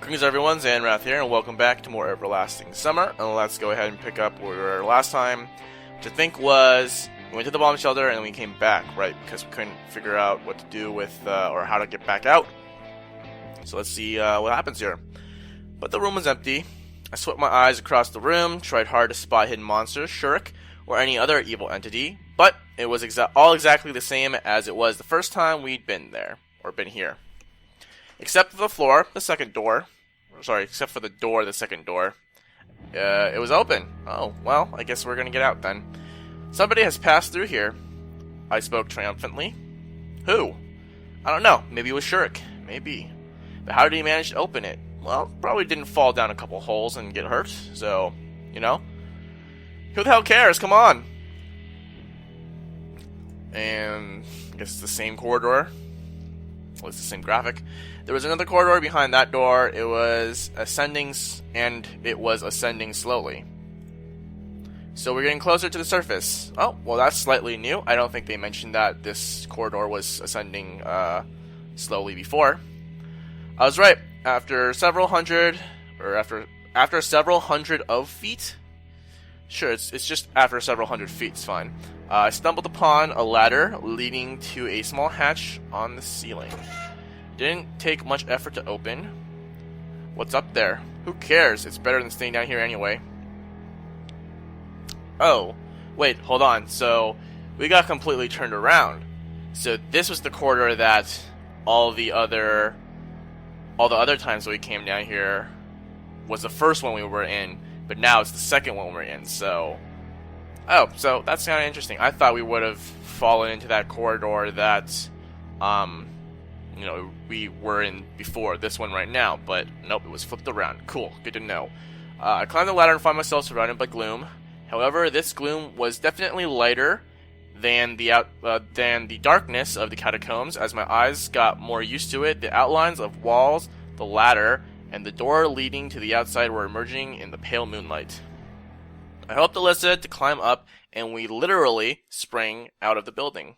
Greetings everyone, Zannrath here, and welcome back to more Everlasting Summer. And let's go ahead and pick up where we were last time, which I think was, we went to the bomb shelter and then we came back, right? Because we couldn't figure out what to do with, or how to get back out. So let's see what happens here. But the room was empty. I swept my eyes across the room, tried hard to spot hidden monsters, shurk, or any other evil entity, but it was all exactly the same as it was the first time we'd been there, or been here. Except for the floor, the second door. Sorry, except for the door, the second door. It was open. Oh, well, I guess we're gonna get out then. Somebody has passed through here. I spoke triumphantly. Who? I don't know. Maybe it was Shurk. Maybe. But how did he manage to open it? Well, probably didn't fall down a couple holes and get hurt, so, you know. Who the hell cares? Come on! And I guess it's the same corridor. Well, it's the same graphic. There was another corridor behind that door. It was ascending, and it was ascending slowly. So we're getting closer to the surface. Oh, well, that's slightly new. I don't think they mentioned that this corridor was ascending slowly before. I was right. After several hundred of feet. Sure, it's just after several hundred feet. It's fine. I stumbled upon a ladder leading to a small hatch on the ceiling. Didn't take much effort to open. What's up there? Who cares? It's better than staying down here anyway. Oh, wait, hold on. So, we got completely turned around. So this was the corridor that all the other times that we came down here was the first one we were in, but now it's the second one we're in, so... Oh, so that's kind of interesting. I thought we would have fallen into that corridor that, we were in before this one right now, but nope, it was flipped around. Cool, good to know. I climbed the ladder and found myself surrounded by gloom. However, this gloom was definitely lighter than the darkness of the catacombs. As my eyes got more used to it, the outlines of walls, the ladder, and the door leading to the outside were emerging in the pale moonlight. I helped Alyssa to climb up, and we literally sprang out of the building.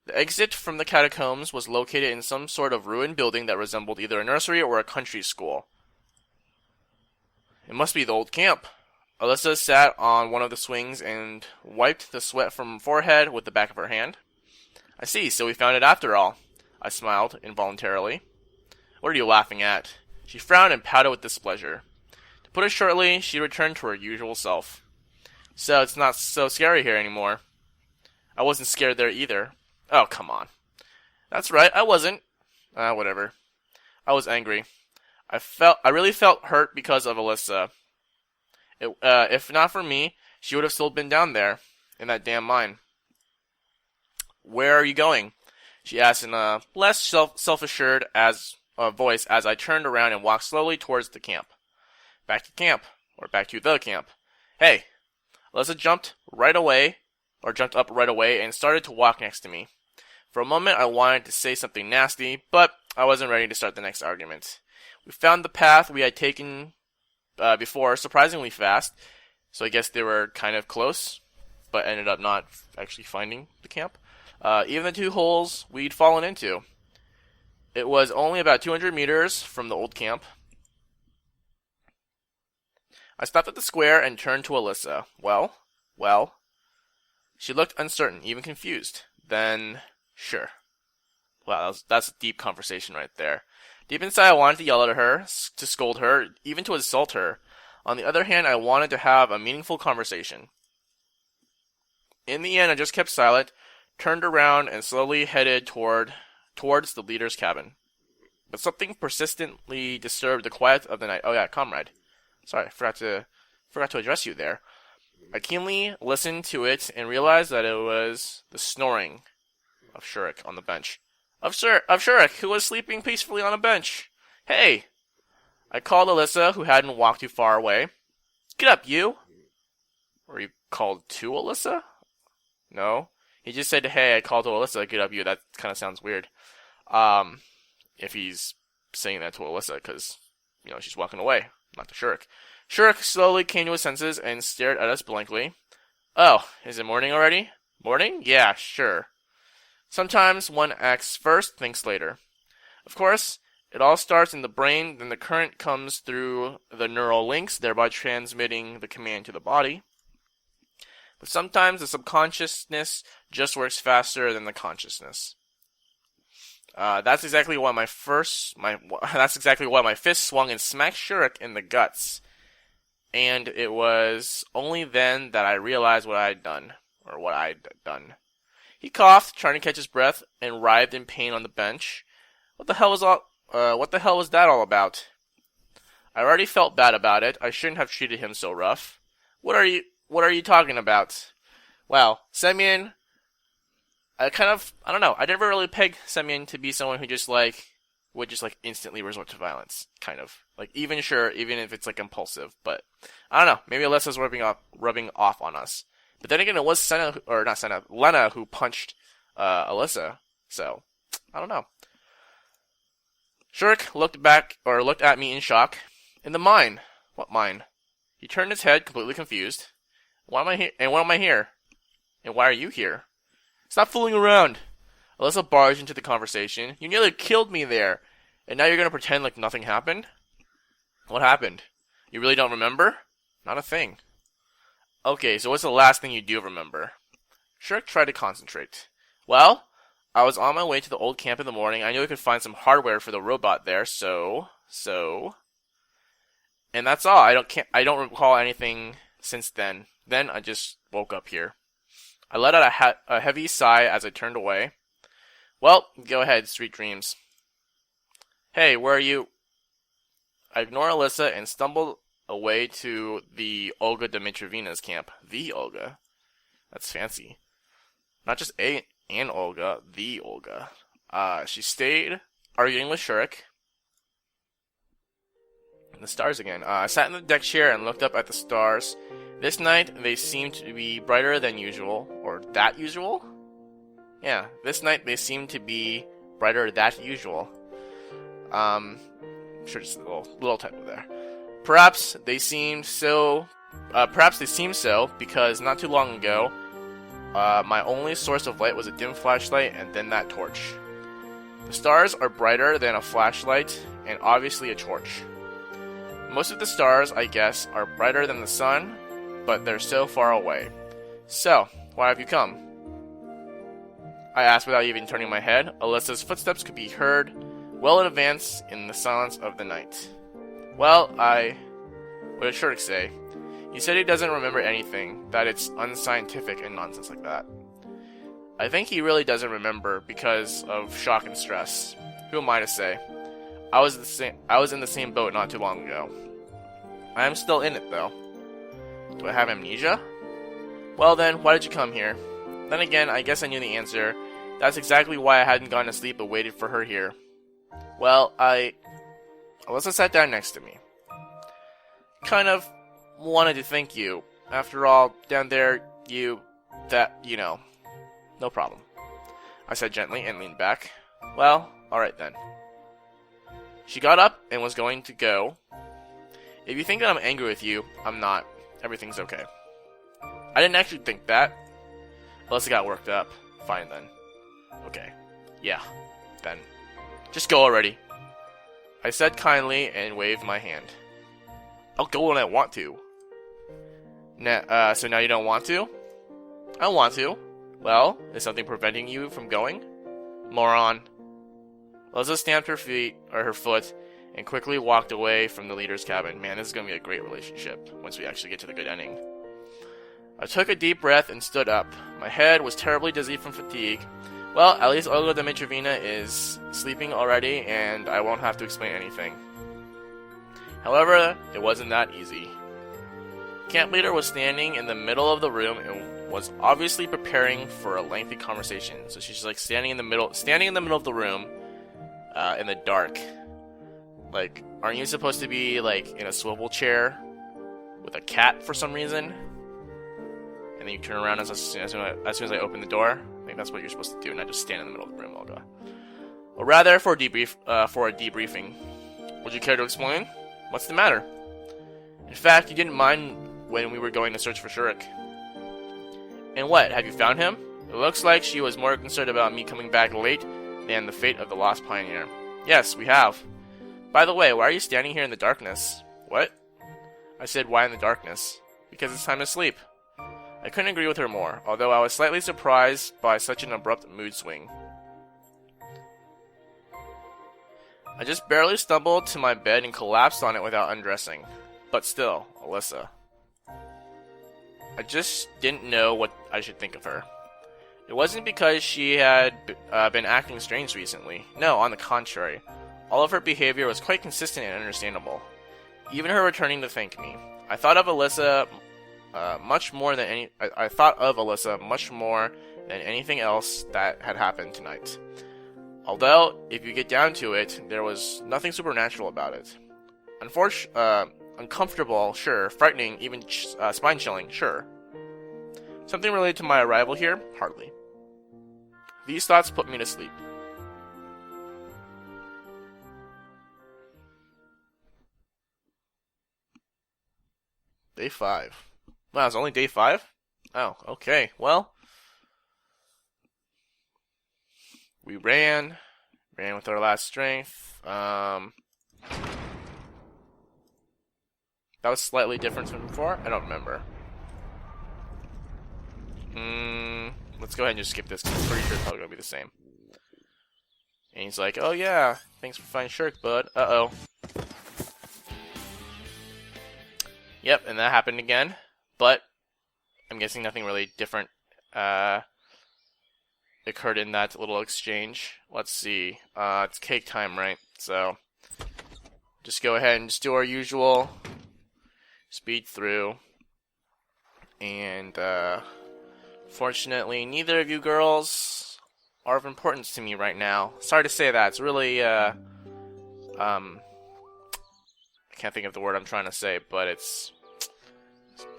The exit from the catacombs was located in some sort of ruined building that resembled either a nursery or a country school. It must be the old camp. Alyssa sat on one of the swings and wiped the sweat from her forehead with the back of her hand. I see, so we found it after all. I smiled involuntarily. What are you laughing at? She frowned and pouted with displeasure. To put it shortly, she returned to her usual self. So it's not so scary here anymore. I wasn't scared there either. Oh, come on. That's right, I wasn't. Whatever. I was angry. I really felt hurt because of Alyssa. If not for me, she would have still been down there, in that damn mine. Where are you going? She asked in a less self-assured voice as I turned around and walked slowly towards the camp. Back to camp. Or back to the camp. Hey! Alyssa jumped up right away and started to walk next to me. For a moment I wanted to say something nasty, but I wasn't ready to start the next argument. We found the path we had taken before surprisingly fast, so I guess they were kind of close, but ended up not actually finding the camp. Even the two holes we'd fallen into. It was only about 200 meters from the old camp. I stopped at the square and turned to Alyssa. Well? She looked uncertain, even confused. Then, sure. Wow, that's a deep conversation right there. Deep inside, I wanted to yell at her, to scold her, even to insult her. On the other hand, I wanted to have a meaningful conversation. In the end, I just kept silent, turned around, and slowly headed towards the leader's cabin. But something persistently disturbed the quiet of the night. Oh yeah, comrade. Sorry, I forgot to address you there. I keenly listened to it and realized that it was the snoring of Shurk on the bench. Of Shurk, who was sleeping peacefully on a bench. Hey! I called Alyssa, who hadn't walked too far away. Get up, you! Were you called to Alyssa? No. He just said, hey, I called to Alyssa, get up, you. That kind of sounds weird. If he's saying that to Alyssa, because, she's walking away. Not to Shurk. Shurk slowly came to his senses and stared at us blankly. Oh, is it morning already? Morning? Yeah, sure. Sometimes one acts first, thinks later. Of course, It all starts in the brain, then the current comes through the neural links, thereby transmitting the command to the body. But sometimes the subconsciousness just works faster than the consciousness. That's exactly why my fist swung and smacked Shurik in the guts. And it was only then that I realized what I'd done. He coughed, trying to catch his breath, and writhed in pain on the bench. What the hell was that all about? I already felt bad about it. I shouldn't have treated him so rough. What are you talking about? Well, Semyon, I don't know. I never really pegged Semyon to be someone who would instantly resort to violence, kind of. Even if it's impulsive, but I don't know. Maybe Alyssa's rubbing off on us. But then again, it was Lena who punched Alyssa. So I don't know. Shurik looked at me in shock. In the mine. What mine? He turned his head, completely confused. Why am I here? And what am I here? And why are you here? Stop fooling around. Alyssa barged into the conversation. You nearly killed me there. And now you're going to pretend like nothing happened? What happened? You really don't remember? Not a thing. Okay, so what's the last thing you do remember? Shurik tried to concentrate. Well, I was on my way to the old camp in the morning. I knew I could find some hardware for the robot there, so... And that's all. I don't recall anything since then. Then I just woke up here. I let out a heavy sigh as I turned away. Well, go ahead, sweet dreams. Hey, where are you? I ignore Alyssa and stumbled away to the Olga Dmitrievna's camp. The Olga. That's fancy. Not just an Olga, the Olga. She stayed arguing with Shurik. And the stars again. I sat in the deck chair and looked up at the stars. This night, they seemed to be brighter than usual. Or that usual? Yeah, this night they seemed to be brighter than usual. Sure, just a little typo there. Perhaps they seemed so because not too long ago, my only source of light was a dim flashlight and then that torch. The stars are brighter than a flashlight and obviously a torch. Most of the stars, I guess, are brighter than the sun, but they're so far away. So, why have you come? I asked without even turning my head. Alyssa's footsteps could be heard well in advance in the silence of the night. Well, what did Shurik say? He said he doesn't remember anything, that it's unscientific and nonsense like that. I think he really doesn't remember because of shock and stress. Who am I to say? I was in the same boat not too long ago. I am still in it, though. Do I have amnesia? Well then, why did you come here? Then again, I guess I knew the answer. That's exactly why I hadn't gone to sleep but waited for her here. Well, Alyssa sat down next to me. Kind of wanted to thank you. After all, down there, no problem. I said gently and leaned back. Well, alright then. She got up and was going to go. If you think that I'm angry with you, I'm not. Everything's okay. I didn't actually think that. Alyssa got worked up. Fine then. Okay. Yeah. Then. Just go already. I said kindly and waved my hand. I'll go when I want to. So now you don't want to? I want to. Well, is something preventing you from going? Moron. Alyssa stamped her foot and quickly walked away from the leader's cabin. Man, this is going to be a great relationship once we actually get to the good ending. I took a deep breath and stood up. My head was terribly dizzy from fatigue. Well, at least Olga Dmitrievna is sleeping already, and I won't have to explain anything. However, it wasn't that easy. Camp leader was standing in the middle of the room and was obviously preparing for a lengthy conversation. So she's standing in the middle of the room, in the dark. Aren't you supposed to be in a swivel chair with a cat for some reason? And then you turn around as soon as I open the door. I think that's what you're supposed to do, not just stand in the middle of the room, Olga. Or rather, for a debriefing. Would you care to explain? What's the matter? In fact, you didn't mind when we were going to search for Shurik. And what, have you found him? It looks like she was more concerned about me coming back late than the fate of the lost pioneer. Yes, we have. By the way, why are you standing here in the darkness? What? I said, why in the darkness? Because it's time to sleep. I couldn't agree with her more, although I was slightly surprised by such an abrupt mood swing. I just barely stumbled to my bed and collapsed on it without undressing. But still, Alyssa. I just didn't know what I should think of her. It wasn't because she had been acting strange recently. No, on the contrary. All of her behavior was quite consistent and understandable. Even her returning to thank me. I thought of Alyssa much more than anything else that had happened tonight. Although, if you get down to it, there was nothing supernatural about it. Uncomfortable, sure. Frightening, even spine-chilling, sure. Something related to my arrival here? Hardly. These thoughts put me to sleep. Day 5. Wow, it's only day 5? Oh, okay. Well, we ran with our last strength. That was slightly different from before? I don't remember. Let's go ahead and just skip this, because I'm pretty sure it's probably going to be the same. And he's like, oh yeah, thanks for finding Shirk, bud. Uh-oh. Yep, and that happened again. But I'm guessing nothing really different occurred in that little exchange. Let's see. It's cake time, right? So just go ahead and just do our usual speed through. And fortunately, neither of you girls are of importance to me right now. Sorry to say that. It's really I can't think of the word I'm trying to say, but it's,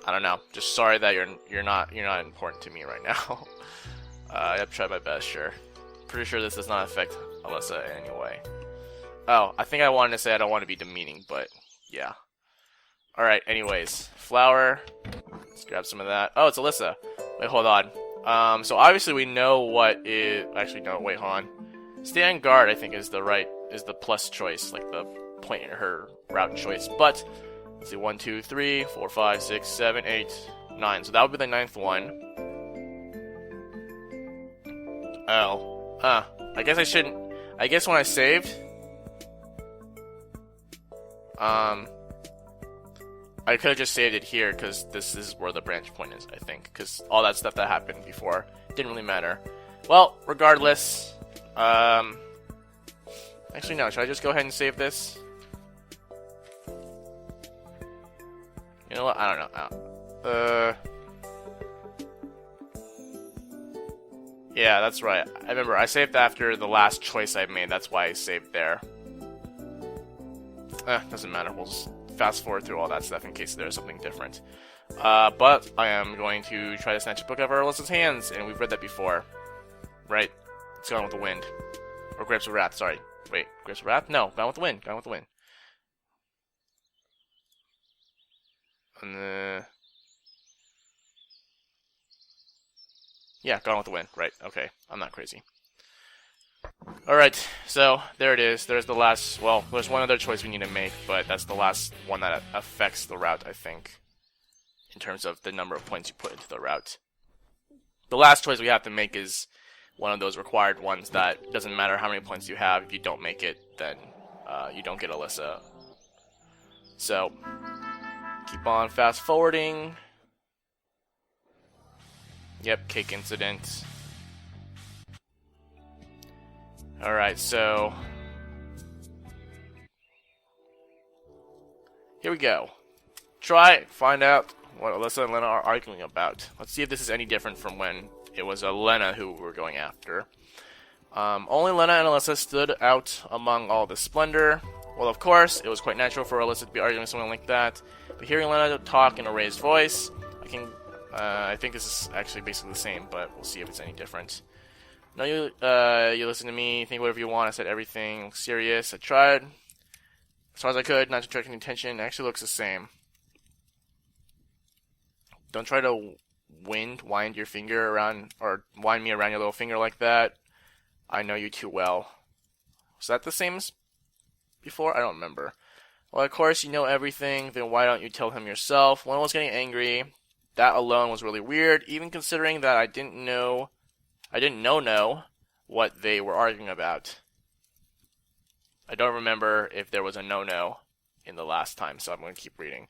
I don't know. Just sorry that you're not important to me right now. I've tried my best, sure. Pretty sure this does not affect Alyssa in any way. Oh, I think I wanted to say I don't want to be demeaning, but yeah. Alright, anyways. Flour. Let's grab some of that. Oh, it's Alyssa. Wait, hold on. So obviously we know what is... Actually, no, wait, hold on. Stay on guard, I think, is the plus choice. Like the point in her route choice. But, let's see, 1, 2, 3, 4, 5, 6, 7, 8, 9. So that would be the 9th one. Oh. I guess I shouldn't... I guess when I saved... I could have just saved it here, because this is where the branch point is, I think. Because all that stuff that happened before didn't really matter. Well, regardless... Actually, no. Should I just go ahead and save this? You know what? I don't know. Yeah, that's right. I remember, I saved after the last choice I made. That's why I saved there. Doesn't matter. We'll just fast forward through all that stuff in case there's something different. But I am going to try to snatch a book out of Alyssa's hands, and we've read that before. Right? It's Gone with the Wind. Or Grapes of Wrath, sorry. Wait, Grapes of Wrath? No, Gone with the Wind. Gone with the Wind. And yeah, Gone with the Wind. Right, okay. I'm not crazy. Alright, so there it is. There's the last... Well, there's one other choice we need to make, but that's the last one that affects the route, I think. In terms of the number of points you put into the route. The last choice we have to make is one of those required ones that doesn't matter how many points you have. If you don't make it, then you don't get Alyssa. So, keep on fast forwarding. Yep, cake incident. Alright, so here we go. Try, find out what Alyssa and Lena are arguing about. Let's see if this is any different from when it was Lena who we were going after. Only Lena and Alyssa stood out among all the splendor. Well, of course, it was quite natural for Alyssa to be arguing with someone like that. But hearing Lena talk in a raised voice, I think this is actually basically the same, but we'll see if it's any different. No, you listen to me, think whatever you want. I said everything serious. I tried as far as I could not to attract any attention. It actually looks the same. Don't try to wind your finger around, or wind me around your little finger like that. I know you too well. Was that the same as before? I don't remember. Well, of course, you know everything, then why don't you tell him yourself? Lena was getting angry. That alone was really weird, even considering that I didn't know what they were arguing about. I don't remember if there was a no-no in the last time, so I'm going to keep reading.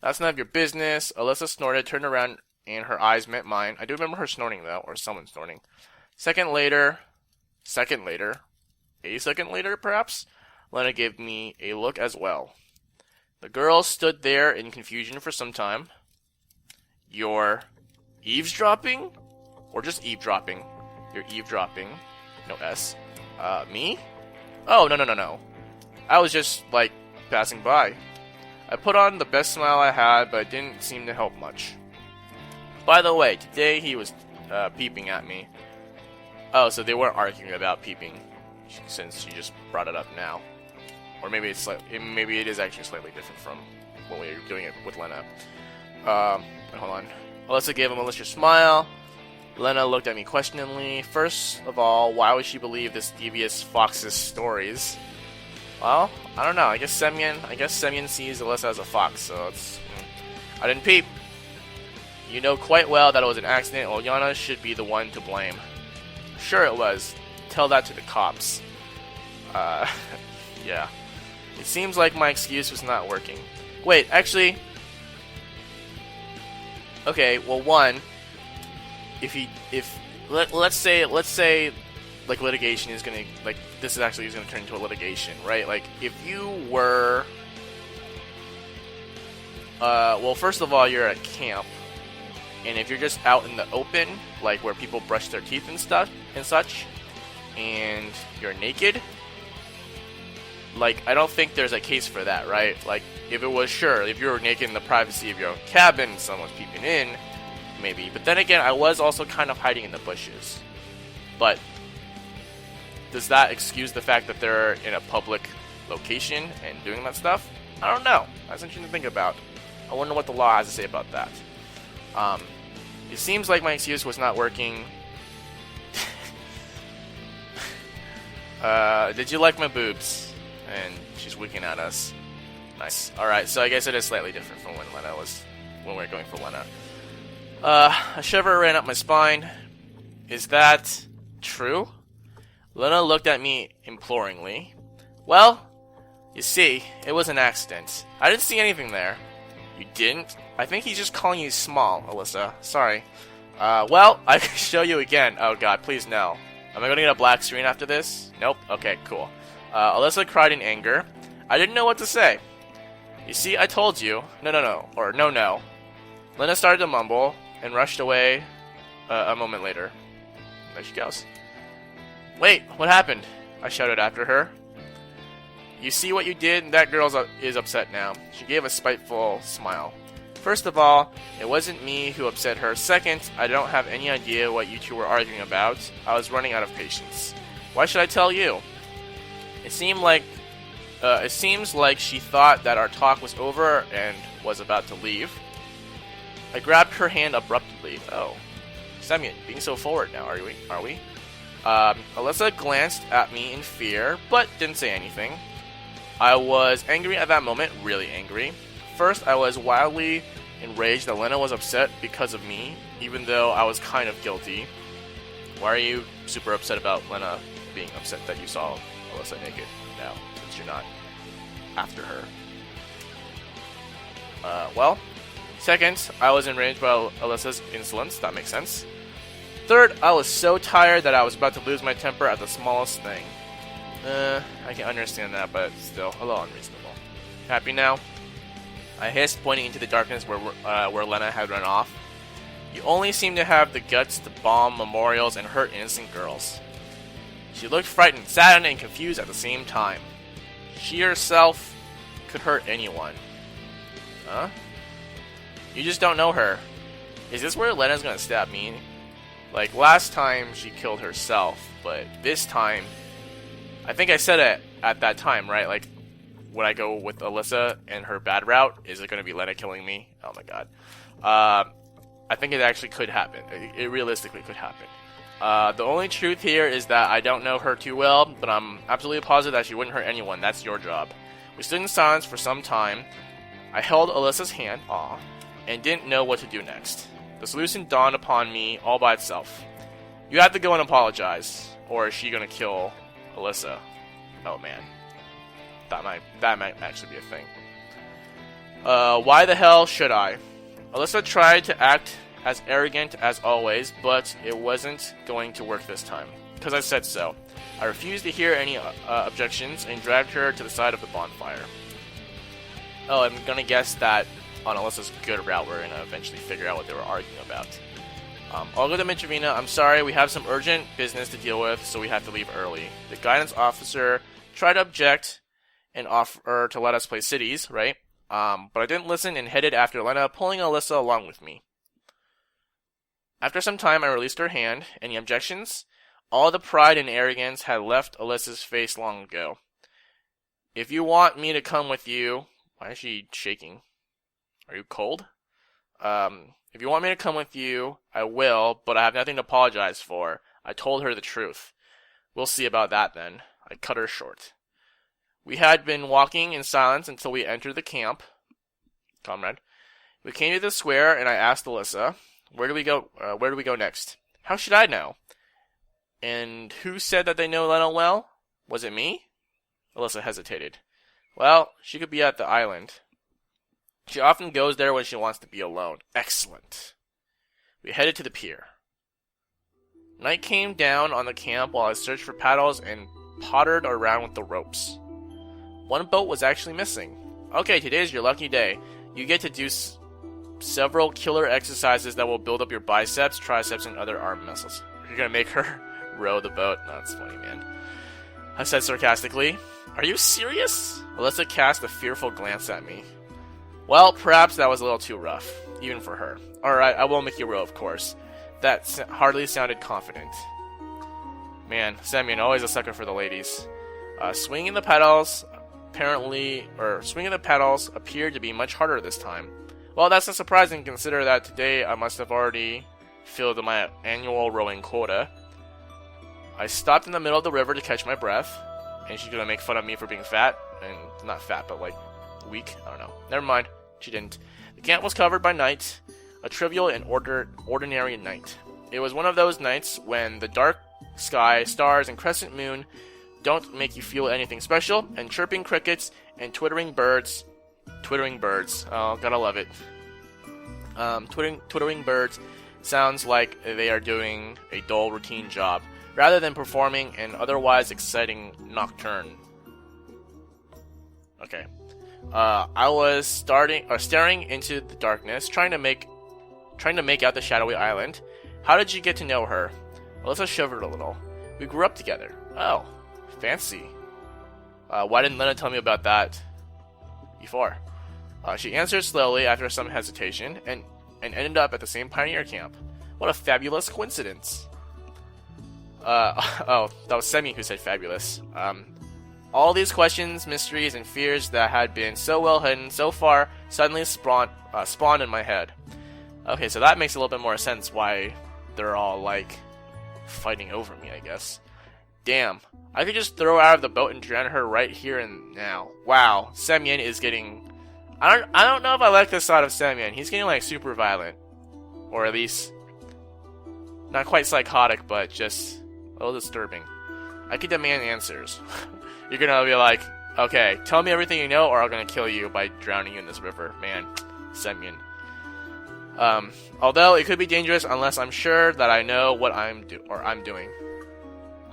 That's none of your business. Alyssa snorted, turned around, and her eyes met mine. I do remember her snorting, though, or someone snorting. A second later, perhaps, Lena gave me a look as well. The girl stood there in confusion for some time. You're eavesdropping? Or just eavesdropping? You're eavesdropping. No S. Me? Oh, no. I was just, like, passing by. I put on the best smile I had, but it didn't seem to help much. By the way, today he was peeping at me. Oh, so they weren't arguing about peeping, since she just brought it up now. Or maybe maybe it is actually slightly different from when we were doing it with Lena. Hold on. Alyssa gave a malicious smile. Lena looked at me questioningly. First of all, why would she believe this devious fox's stories? Well, I don't know. I guess Semyon sees Alyssa as a fox, so it's... I didn't peep. You know quite well that it was an accident. Olyana should be the one to blame. Sure it was. Tell that to the cops. Yeah. It seems like my excuse was not working. Wait, actually... Okay, well, one... Let's say like litigation is gonna, like, this is actually gonna turn into a litigation, right? Like, if you were well, first of all, you're at camp, and if you're just out in the open, like where people brush their teeth and stuff and such, and you're naked, like, I don't think there's a case for that, right? Like, if it was, sure, if you were naked in the privacy of your own cabin, someone's peeping in, maybe. But then again, I was also kind of hiding in the bushes. But does that excuse the fact that they're in a public location and doing that stuff? I don't know. That's interesting to think about. I wonder what the law has to say about that. It seems like my excuse was not working. Did you like my boobs? And she's winking at us. Nice. Alright, so I guess it is slightly different from when we were going for Lena. A shiver ran up my spine. Is that true? Lena looked at me imploringly. Well, you see, it was an accident. I didn't see anything there. You didn't? I think he's just calling you small, Alyssa. Sorry. Well, I can show you again. Oh god, please no. Am I going to get a black screen after this? Nope. Okay, cool. Alyssa cried in anger. I didn't know what to say. You see, I told you. No. Or no. Lena started to mumble and rushed away a moment later. There she goes. Wait, what happened? I shouted after her. You see what you did? That girl is upset now. She gave a spiteful smile. First of all, it wasn't me who upset her. Second, I don't have any idea what you two were arguing about. I was running out of patience. Why should I tell you? It seems like she thought that our talk was over and was about to leave. I grabbed her hand abruptly. Oh. Semyon, being so forward now, are we? Alyssa glanced at me in fear, but didn't say anything. I was angry at that moment, really angry. First, I was wildly enraged that Lena was upset because of me, even though I was kind of guilty. Why are you super upset about Lena being upset that you saw Alyssa naked now, since you're not after her? Well, second, I was enraged by Alyssa's insolence. That makes sense. Third, I was so tired that I was about to lose my temper at the smallest thing. I can understand that, but still, a little unreasonable. Happy now? I hissed, pointing into the darkness where Lena had run off. You only seem to have the guts to bomb memorials and hurt innocent girls. She looked frightened, saddened, and confused at the same time. She herself could hurt anyone. Huh? You just don't know her. Is this where Lena's gonna stab me? Like, last time she killed herself, but this time... I think I said it at that time, right? Like, would I go with Alyssa and her bad route? Is it gonna be Lena killing me? Oh my god. I think it actually could happen. It realistically could happen. The only truth here is that I don't know her too well, but I'm absolutely positive that she wouldn't hurt anyone. That's your job. We stood in silence for some time. I held Alyssa's hand, and didn't know what to do next. The solution dawned upon me all by itself. You have to go and apologize, or is she gonna kill Alyssa? Oh man. That might actually be a thing. Why the hell should I? Alyssa tried to act as arrogant as always, but it wasn't going to work this time. Because I said so. I refused to hear any objections and dragged her to the side of the bonfire. Oh, I'm gonna guess that on Alyssa's good route, we're gonna eventually figure out what they were arguing about. Olga Dmitryevna, I'm sorry, we have some urgent business to deal with, so we have to leave early. The guidance officer tried to object and offer to let us play cities, right? But I didn't listen and headed after Lena, pulling Alyssa along with me. After some time, I released her hand. Any objections? All the pride and arrogance had left Alyssa's face long ago. If you want me to come with you... Why is she shaking? Are you cold? If you want me to come with you, I will, but I have nothing to apologize for. I told her the truth. We'll see about that then. I cut her short. We had been walking in silence until we entered the camp. Comrade. We came to the square, and I asked Alyssa, Where do we go next? How should I know? And who said that they know Lena well? Was it me? Alyssa hesitated. Well, she could be at the island. She often goes there when she wants to be alone. Excellent. We headed to the pier. Night came down on the camp while I searched for paddles and pottered around with the ropes. One boat was actually missing. Okay, today's your lucky day. You get to do several killer exercises that will build up your biceps, triceps, and other arm muscles. You're gonna make her row the boat? No, that's funny, man. I said sarcastically. Are you serious? Alyssa cast a fearful glance at me. Well, perhaps that was a little too rough, even for her. Alright, I will make you row, of course. That hardly sounded confident. Man, Semyon, always a sucker for the ladies. Swinging the pedals appeared to be much harder this time. Well, that's not surprising, consider that today I must have already filled my annual rowing quota. I stopped in the middle of the river to catch my breath, and she's gonna make fun of me for being fat, and not fat, but like weak. I don't know. Never mind. She didn't. The camp was covered by night, a trivial and ordinary night. It was one of those nights when the dark sky, stars, and crescent moon don't make you feel anything special, and chirping crickets and twittering birds, oh, gotta love it. Twittering birds sounds like they are doing a dull routine job, rather than performing an otherwise exciting nocturne. Okay. I was staring into the darkness, trying to make out the shadowy island. How did you get to know her? Alyssa shivered a little. We grew up together. Oh, fancy. Why didn't Lena tell me about that before? She answered slowly after some hesitation, and ended up at the same pioneer camp. What a fabulous coincidence. Oh, that was Semyon who said fabulous. All these questions, mysteries, and fears that had been so well hidden so far suddenly spawned in my head. Okay, so that makes a little bit more sense why they're all, like, fighting over me, I guess. Damn. I could just throw her out of the boat and drown her right here and now. Wow. Semyon is getting... I don't know if I like this side of Semyon. He's getting, like, super violent. Or at least... not quite psychotic, but just a little disturbing. I could demand answers. You're gonna be like, okay, tell me everything you know or I'm gonna kill you by drowning you in this river. Man, Semyon. Although it could be dangerous unless I'm sure that I know what I'm doing.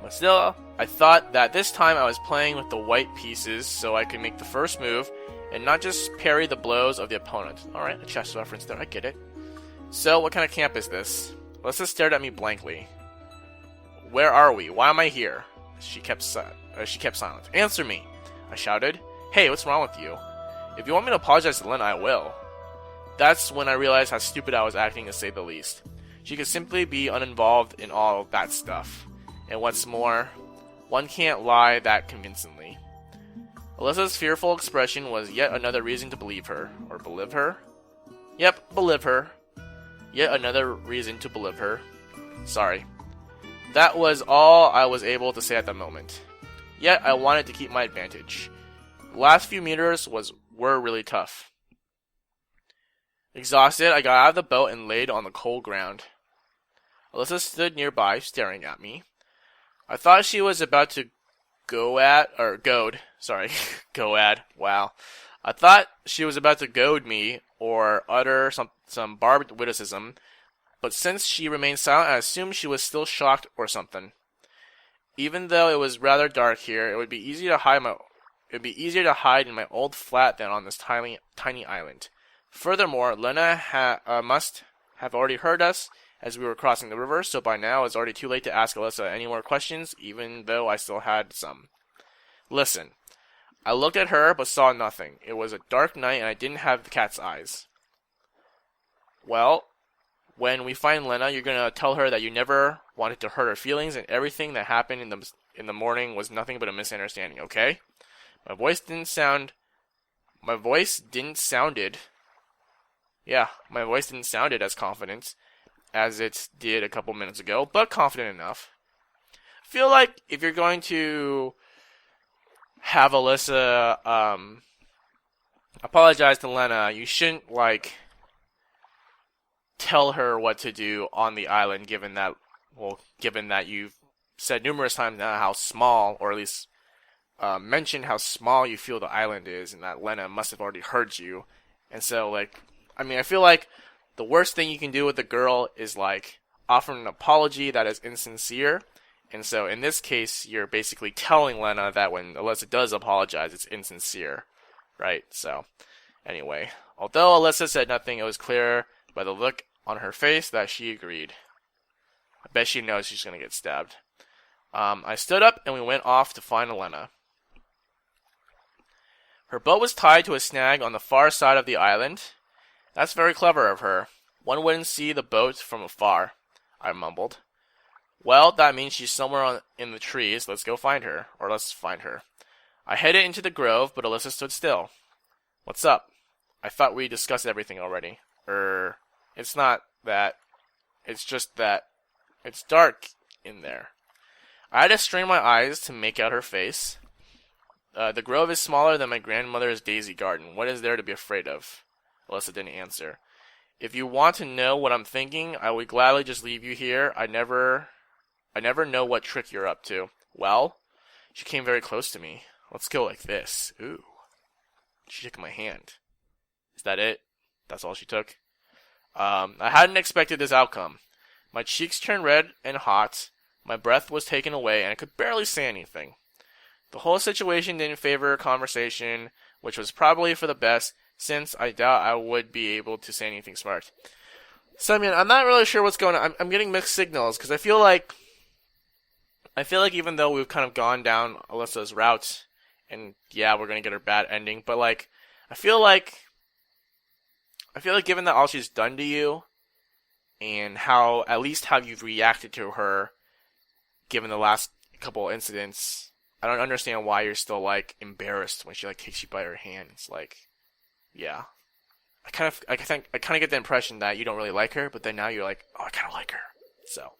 But still, I thought that this time I was playing with the white pieces so I could make the first move and not just parry the blows of the opponent. Alright, a chess reference there, I get it. So, what kind of camp is this? Alyssa stared at me blankly. Where are we? Why am I here? She kept silent. Answer me! I shouted. Hey, what's wrong with you? If you want me to apologize to Lena, I will. That's when I realized how stupid I was acting, to say the least. She could simply be uninvolved in all of that stuff. And what's more, one can't lie that convincingly. Alyssa's fearful expression was yet another reason to believe her. Or believe her? Yep, believe her. Yet another reason to believe her. Sorry. That was all I was able to say at the moment. Yet I wanted to keep my advantage. The last few meters were really tough. Exhausted, I got out of the boat and laid on the cold ground. Alyssa stood nearby, staring at me. I thought she was about to goad. Wow. I thought she was about to goad me or utter some barbed witticism, but since she remained silent, I assumed she was still shocked or something. Even though it was rather dark here, it would be easier to hide in my old flat than on this tiny island. Furthermore, Lena must have already heard us as we were crossing the river, so by now it's already too late to ask Alyssa any more questions, even though I still had some. Listen. I looked at her, but saw nothing. It was a dark night, and I didn't have the cat's eyes. Well, when we find Lena, you're gonna tell her that you never wanted to hurt her feelings, and everything that happened in the morning was nothing but a misunderstanding, okay? My voice didn't sound as confident as it did a couple minutes ago, but confident enough. I feel like if you're going to have Alyssa apologize to Lena, you shouldn't tell her what to do on the island, given that you've said numerous times now how small, or at least mentioned how small you feel the island is, and that Lena must have already heard you. And so I feel like the worst thing you can do with a girl is offer an apology that is insincere. And so in this case, you're basically telling Lena that when Alyssa does apologize, it's insincere, right? So, anyway, although Alyssa said nothing, it was clear by the look on her face that she agreed. I bet she knows she's going to get stabbed. I stood up and we went off to find Lena. Her boat was tied to a snag on the far side of the island. That's very clever of her. One wouldn't see the boat from afar, I mumbled. Well, that means she's somewhere in the trees. Let's go find her. Or let's find her. I headed into the grove, but Alyssa stood still. What's up? I thought we discussed everything already. It's not that. It's just that it's dark in there. I had to strain my eyes to make out her face. The grove is smaller than my grandmother's daisy garden. What is there to be afraid of? Alyssa didn't answer. If you want to know what I'm thinking, I would gladly just leave you here. I never know what trick you're up to. Well, she came very close to me. Let's go like this. Ooh. She took my hand. Is that it? That's all she took? I hadn't expected this outcome. My cheeks turned red and hot. My breath was taken away, and I could barely say anything. The whole situation didn't favor conversation, which was probably for the best, since I doubt I would be able to say anything smart. Semyon, I'm not really sure what's going on. I'm getting mixed signals, because I feel like even though we've kind of gone down Alyssa's route, and yeah, we're going to get her bad ending, but I feel like given that all she's done to you, and how you've reacted to her, given the last couple incidents, I don't understand why you're still embarrassed when she takes you by her hand. It's yeah. I kind of get the impression that you don't really like her, but then now you're oh, I kind of like her. So,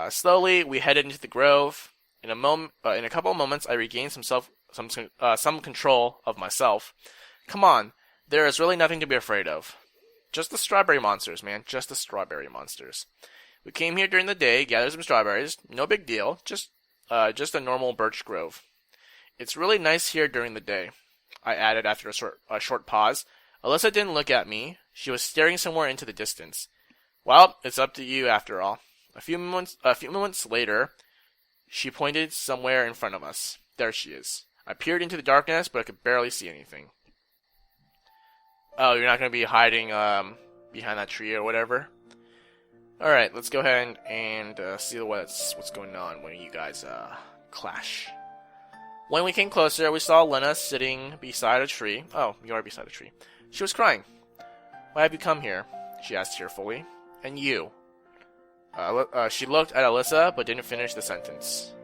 slowly we headed into the grove. In a couple of moments, I regained some control of myself. Come on, there is really nothing to be afraid of. Just the strawberry monsters, man. Just the strawberry monsters. We came here during the day, gathered some strawberries. No big deal. Just a normal birch grove. It's really nice here during the day, I added after a short pause. Alyssa didn't look at me. She was staring somewhere into the distance. Well, it's up to you after all. A few moments later, she pointed somewhere in front of us. There she is. I peered into the darkness, but I could barely see anything. Oh, you're not going to be hiding behind that tree or whatever? Alright, let's go ahead and see what's going on when you guys clash. When we came closer, we saw Lena sitting beside a tree. Oh, you are beside a tree. She was crying. Why have you come here? She asked tearfully. And you? She looked at Alyssa, but didn't finish the sentence.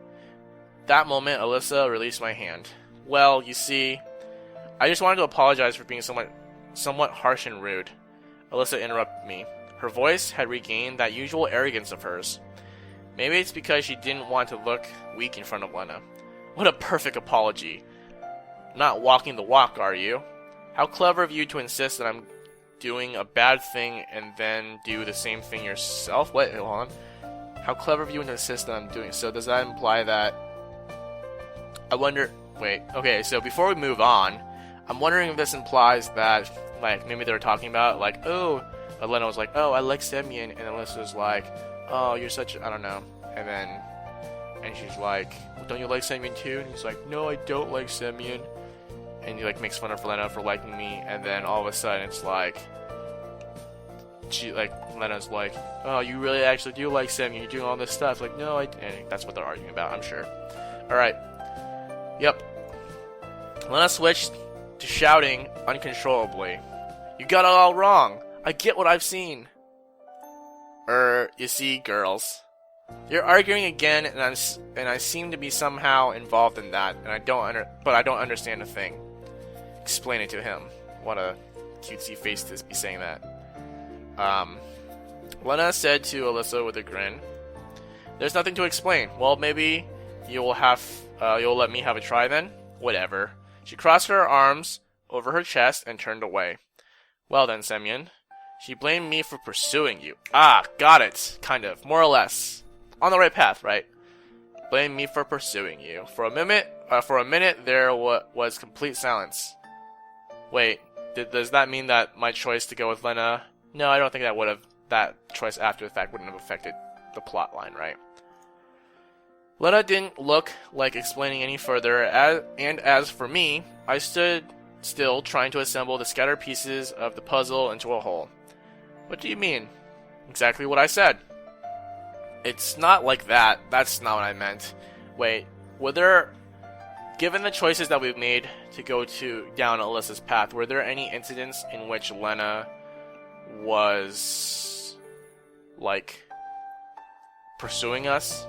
That moment, Alyssa released my hand. Well, you see, I just wanted to apologize for being somewhat harsh and rude. Alyssa interrupted me. Her voice had regained that usual arrogance of hers. Maybe it's because she didn't want to look weak in front of Lena. What a perfect apology. Not walking the walk, are you? How clever of you to insist that I'm doing a bad thing and then do the same thing yourself? Wait, hold on. How clever of you to insist that I'm doing. So does that imply that... I wonder... Wait, okay, so before we move on, I'm wondering if this implies that, like, maybe they were talking about, like, oh... Lena was like, oh, I like Semyon, and Alyssa's like, oh, you're such... I don't know. And she's like, well, don't you like Semyon too? And he's like, no, I don't like Semyon. And he, like, makes fun of Lena for liking me, and then all of a sudden it's like... Lena's like, oh, you really actually do like Semyon, you're doing all this stuff. Like, no, and that's what they're arguing about, I'm sure. Alright. Yep. Lena switched to shouting uncontrollably. You got it all wrong. I get what I've seen. You see, girls. You're arguing again, and I seem to be somehow involved in that, and I don't understand a thing. Explain it to him. What a cutesy face to be saying that. Lena said to Alyssa with a grin, "There's nothing to explain. Well, maybe you'll let me have a try then? Whatever." She crossed her arms over her chest and turned away. Well then, Semyon. She blamed me for pursuing you. Ah, got it. Kind of. More or less. On the right path, right? Blamed me for pursuing you. For a minute, there was complete silence. Wait, does that mean that my choice to go with Lena... No, I don't think that choice after the fact wouldn't have affected the plot line, right? Lena didn't look like explaining any further, and as for me, I stood still trying to assemble the scattered pieces of the puzzle into a whole. What do you mean? Exactly what I said. It's not like that. That's not what I meant. Wait, given the choices that we've made to go down Alyssa's path, were there any incidents in which Lena was, like, pursuing us?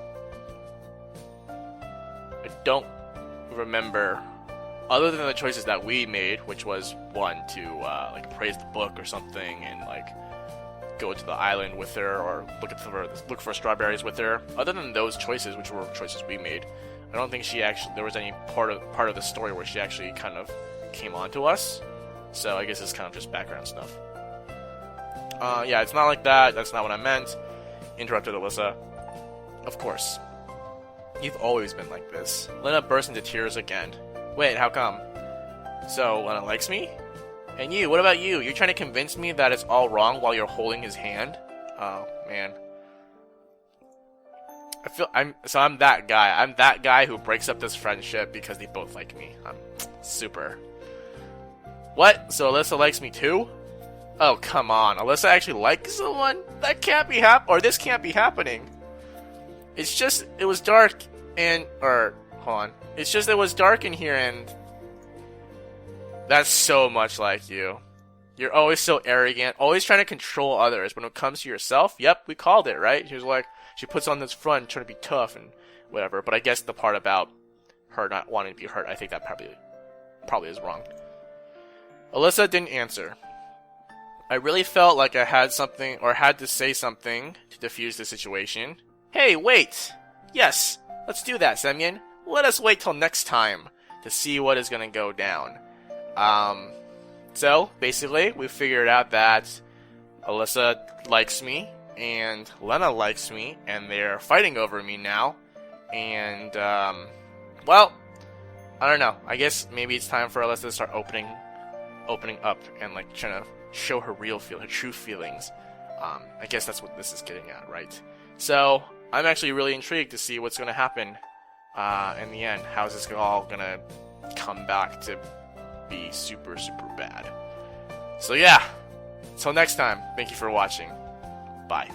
I don't remember, other than the choices that we made, which was one to like praise the book or something, and like go to the island with her, or look for strawberries with her. Other than those choices, which were choices we made, I don't think there was any part of the story where she actually kind of came onto us. So I guess it's kind of just background stuff. Yeah, it's not like that. That's not what I meant. Interrupted Alyssa. Of course. You've always been like this. Lena burst into tears again. Wait, how come? So, Lena likes me? And you, what about you? You're trying to convince me that it's all wrong while you're holding his hand? Oh, man. I'm that guy. I'm that guy who breaks up this friendship because they both like me. I'm super. What? So Alyssa likes me too? Oh, come on. Alyssa actually likes someone? That can't be this can't be happening. It's just, it was dark hold on. It's just, it was dark in here, and that's so much like you. You're always so arrogant, always trying to control others. When it comes to yourself, yep, we called it, right? She was like, she puts on this front, trying to be tough and whatever. But I guess the part about her not wanting to be hurt, I think that probably is wrong. Alyssa didn't answer. I really felt like I had to say something to defuse the situation. Hey, wait! Yes, let's do that, Semyon. Let us wait till next time to see what is gonna go down. So, basically, we figured out that Alyssa likes me, and Lena likes me, and they're fighting over me now. And, well, I don't know. I guess maybe it's time for Alyssa to start opening up and, like, trying to show her true feelings. I guess that's what this is getting at, right? So, I'm actually really intrigued to see what's going to happen in the end. How's this all going to come back to be super, super bad? So yeah, until next time, thank you for watching. Bye.